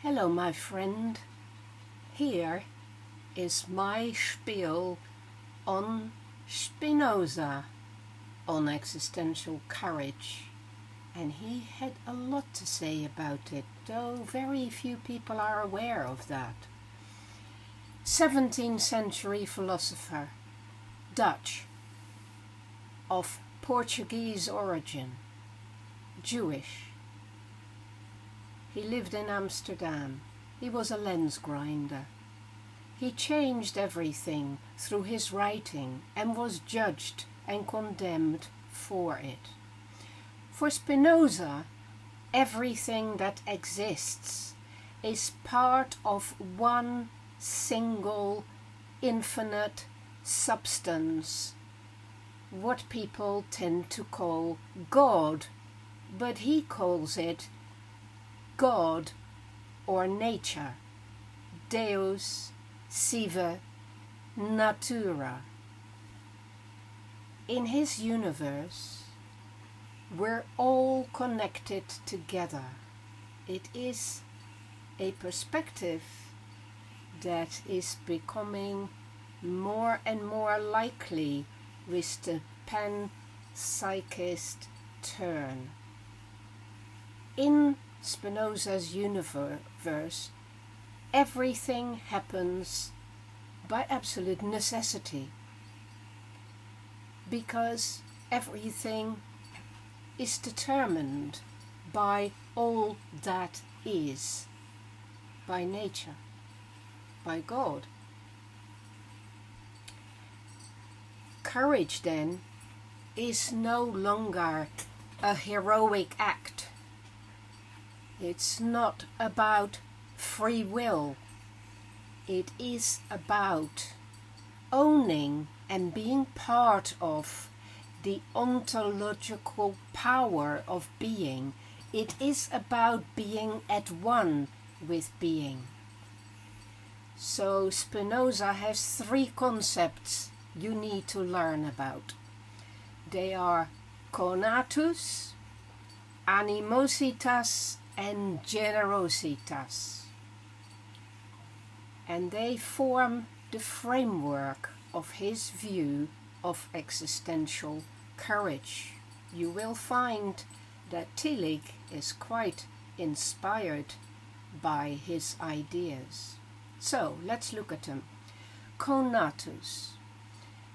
Hello, my friend. Here is my spiel on Spinoza, on existential courage. And he had a lot to say about it, though very few people are aware of that. 17th century philosopher, Dutch, of Portuguese origin, Jewish. He lived in Amsterdam. He was a lens grinder. He changed everything through his writing and was judged and condemned for it. For Spinoza, everything that exists is part of one single, infinite substance, what people tend to call God, but he calls it God or nature, Deus sive natura. In his universe, we're all connected together. It is a perspective that is becoming more and more likely with the panpsychist turn. In Spinoza's universe, everything happens by absolute necessity, because everything is determined by all that is, by nature, by God. Courage, then, is no longer a heroic act. It's not about free will. It is about owning and being part of the ontological power of being. It is about being at one with being. So Spinoza has three concepts you need to learn about. They are conatus, Animositas, and Generositas. And they form the framework of his view of existential courage. You will find that Tillich is quite inspired by his ideas. So let's look at them. Conatus,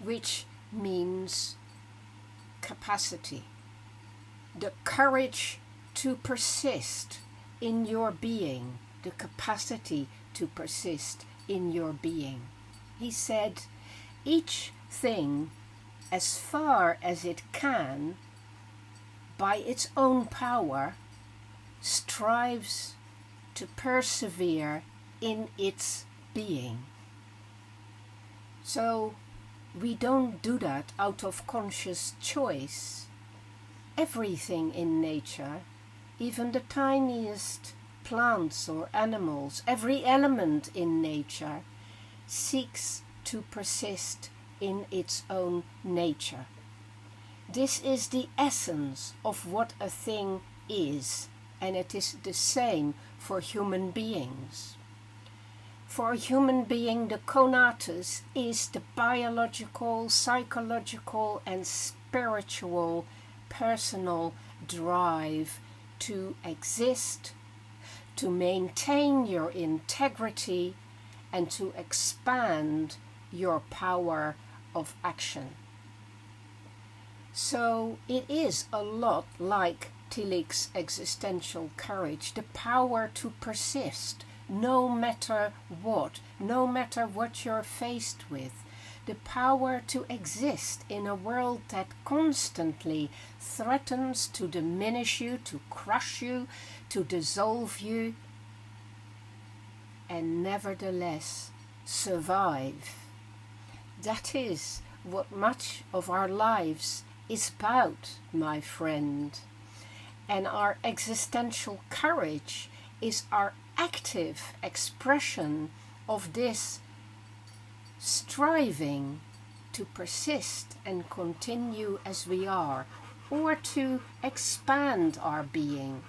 which means capacity, the courage to persist in your being, the capacity to persist in your being. He said, each thing, as far as it can, by its own power, strives to persevere in its being. So we don't do that out of conscious choice. Everything in nature, even the tiniest plants or animals, every element in nature seeks to persist in its own nature. This is the essence of what a thing is, and it is the same for human beings. For a human being, the conatus is the biological, psychological, and spiritual personal drive to exist, to maintain your integrity, and to expand your power of action. So it is a lot like Tillich's existential courage, the power to persist no matter what you're faced with, the power to exist in a world that constantly threatens to diminish you, to crush you, to dissolve you, and nevertheless survive. That is what much of our lives is about, my friend. And our existential courage is our active expression of this striving to persist and continue as we are, or to expand our being.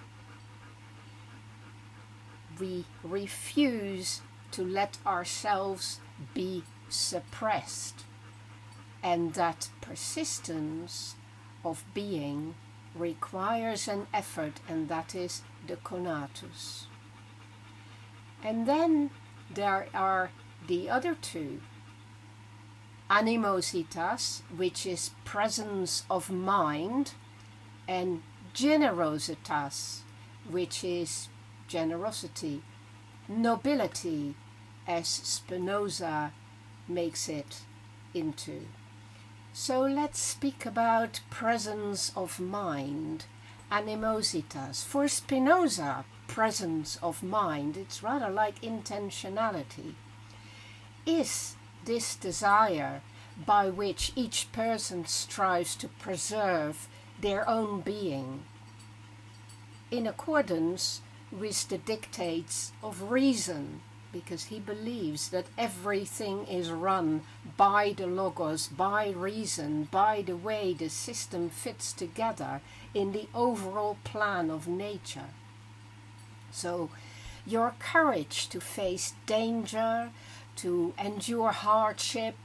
we refuse to let ourselves be suppressed, and that persistence of being requires an effort, and that is the conatus. And then there are the other two, Animositas, which is presence of mind, and Generositas, which is generosity, nobility, as Spinoza makes it into. So let's speak about presence of mind, Animositas. For Spinoza, presence of mind, it's rather like intentionality, is this desire by which each person strives to preserve their own being in accordance with the dictates of reason, because he believes that everything is run by the logos, by reason, by the way the system fits together in the overall plan of nature. So your courage to face danger, to endure hardship,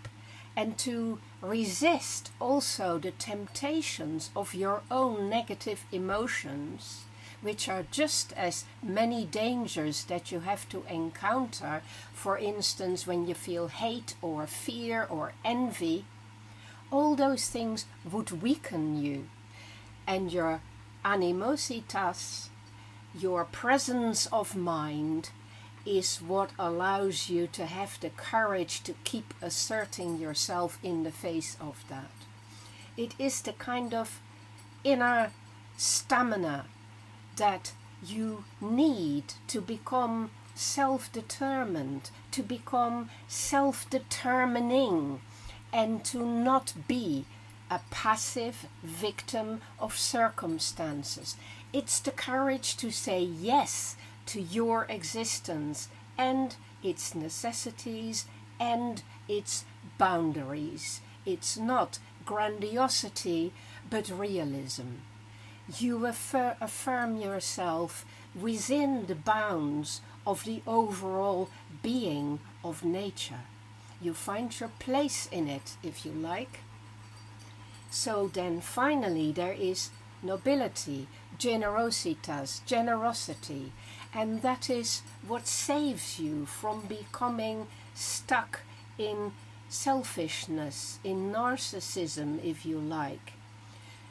and to resist also the temptations of your own negative emotions, which are just as many dangers that you have to encounter, for instance, when you feel hate or fear or envy. All those things would weaken you, and your animositas, your presence of mind, is what allows you to have the courage to keep asserting yourself in the face of that. It is the kind of inner stamina that you need to become self-determined, to become self-determining, and to not be a passive victim of circumstances. It's the courage to say yes to your existence and its necessities and its boundaries. It's not grandiosity, but realism. You affirm yourself within the bounds of the overall being of nature. You find your place in it, if you like. So then finally there is nobility, generositas, generosity, and that is what saves you from becoming stuck in selfishness, in narcissism, if you like.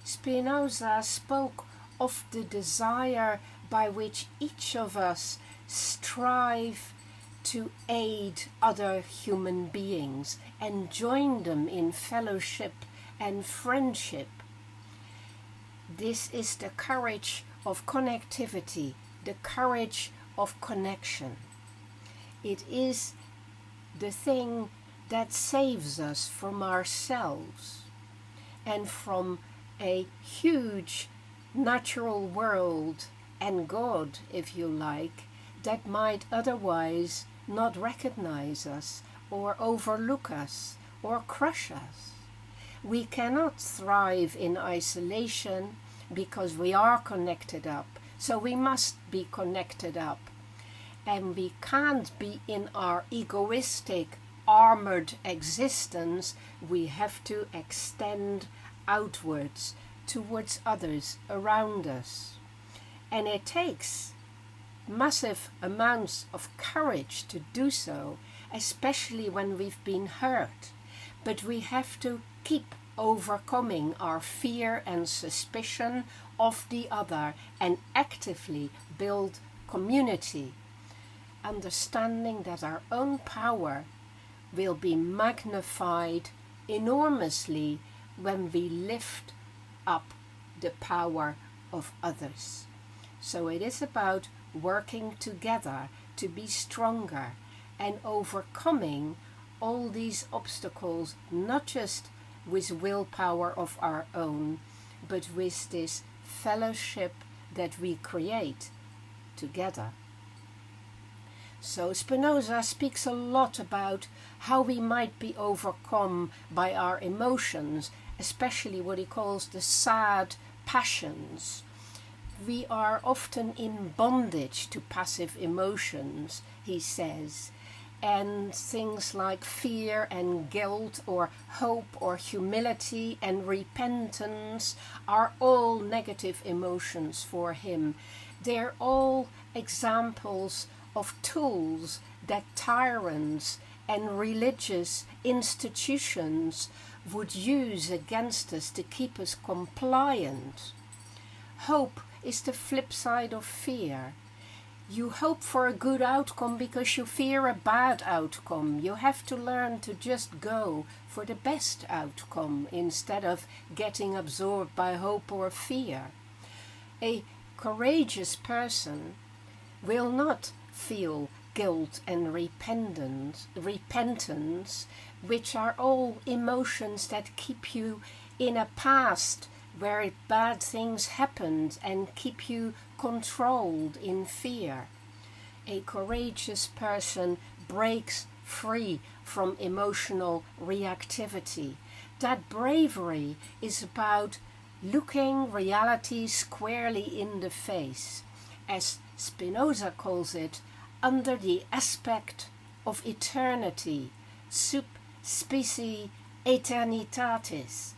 Spinoza spoke of the desire by which each of us strive to aid other human beings and join them in fellowship and friendship. This is the courage of connectivity, the courage of connection. It is the thing that saves us from ourselves and from a huge natural world and God, if you like, that might otherwise not recognize us or overlook us or crush us. We cannot thrive in isolation because we are connected up, so we must be connected up. And we can't be in our egoistic, armored existence. We have to extend outwards towards others around us. And it takes massive amounts of courage to do so, especially when we've been hurt. But we have to keep overcoming our fear and suspicion of the other and actively build community, understanding that our own power will be magnified enormously when we lift up the power of others. So it is about working together to be stronger and overcoming all these obstacles, not just with willpower of our own, but with this fellowship that we create together. So Spinoza speaks a lot about how we might be overcome by our emotions, especially what he calls the sad passions, we are often in bondage to passive emotions, he says, and things like fear and guilt or hope or humility and repentance are all negative emotions for him. They're all examples of tools that tyrants and religious institutions would use against us to keep us compliant. Hope is the flip side of fear. You hope for a good outcome because you fear a bad outcome. You have to learn to just go for the best outcome instead of getting absorbed by hope or fear. A courageous person will not feel guilt and repentance, which are all emotions that keep you in a past where bad things happened and keep you controlled in fear. A courageous person breaks free from emotional reactivity. That bravery is about looking reality squarely in the face, as Spinoza calls it, under the aspect of eternity, sub specie aeternitatis,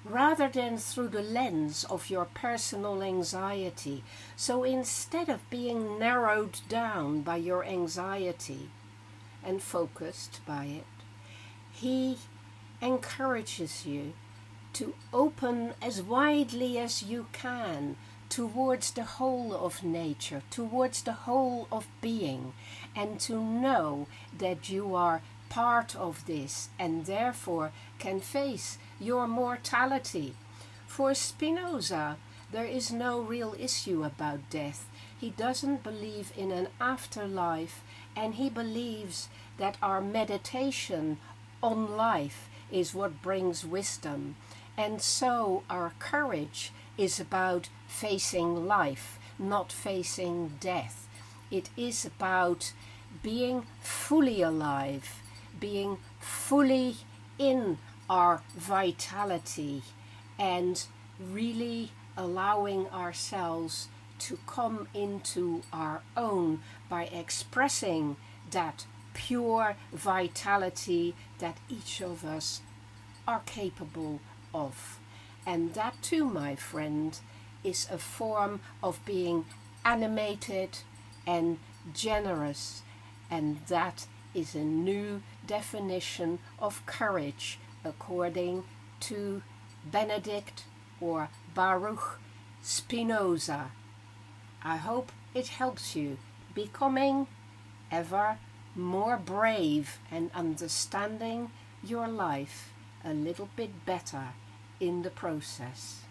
rather than through the lens of your personal anxiety. So instead of being narrowed down by your anxiety and focused by it, he encourages you to open as widely as you can towards the whole of nature, towards the whole of being, and to know that you are part of this and therefore can face your mortality. For Spinoza, there is no real issue about death. He doesn't believe in an afterlife, and he believes that our meditation on life is what brings wisdom. And so our courage is about facing life, not facing death. It is about being fully alive, being fully in our vitality, and really allowing ourselves to come into our own by expressing that pure vitality that each of us are capable of. And that too, my friend, is a form of being animated and generous, and that is a new definition of courage according to Benedict or Baruch Spinoza. I hope it helps you becoming ever more brave and understanding your life a little bit better in the process.